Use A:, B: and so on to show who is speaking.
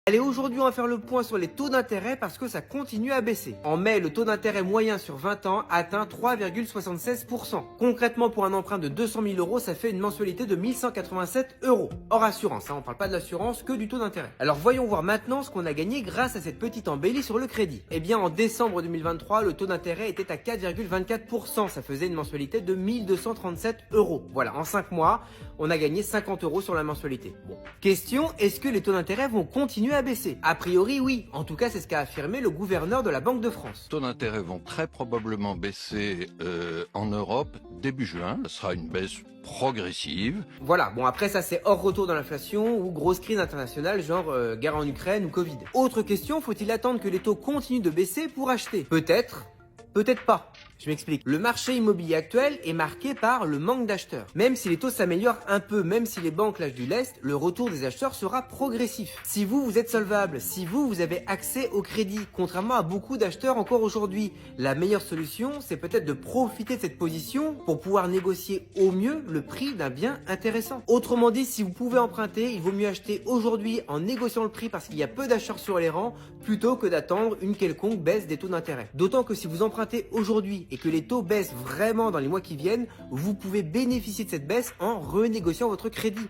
A: Allez, aujourd'hui, on va faire le point sur les taux d'intérêt parce que ça continue à baisser. En mai, le taux d'intérêt moyen sur 20 ans atteint 3,76%. Concrètement, pour un emprunt de 200 000 euros, ça fait une mensualité de 1187 euros. Hors assurance, on parle pas de l'assurance, que du taux d'intérêt. Alors voyons voir maintenant ce qu'on a gagné grâce à cette petite embellie sur le crédit. Eh bien, en décembre 2023, le taux d'intérêt était à 4,24%. Ça faisait une mensualité de 1237 euros. Voilà, en 5 mois, on a gagné 50 euros sur la mensualité. Bon. Question, est-ce que les taux d'intérêt vont continuer à baisser? A priori, oui. En tout cas, c'est ce qu'a affirmé le gouverneur de la Banque de France.
B: Les taux d'intérêt vont très probablement baisser en Europe début juin. Ce sera une baisse progressive.
A: Voilà, bon après ça c'est hors retour de l'inflation ou grosse crise internationale genre guerre en Ukraine ou Covid. Autre question, faut-il attendre que les taux continuent de baisser pour acheter? Peut-être, peut-être pas. Je m'explique. Le marché immobilier actuel est marqué par le manque d'acheteurs. Même si les taux s'améliorent un peu, même si les banques lâchent du lest, le retour des acheteurs sera progressif. Si vous êtes solvable, si vous avez accès au crédit, contrairement à beaucoup d'acheteurs encore aujourd'hui, la meilleure solution, c'est peut-être de profiter de cette position pour pouvoir négocier au mieux le prix d'un bien intéressant. Autrement dit, si vous pouvez emprunter, il vaut mieux acheter aujourd'hui en négociant le prix parce qu'il y a peu d'acheteurs sur les rangs, plutôt que d'attendre une quelconque baisse des taux d'intérêt. D'autant que si vous empruntez aujourd'hui et que les taux baissent vraiment dans les mois qui viennent, vous pouvez bénéficier de cette baisse en renégociant votre crédit.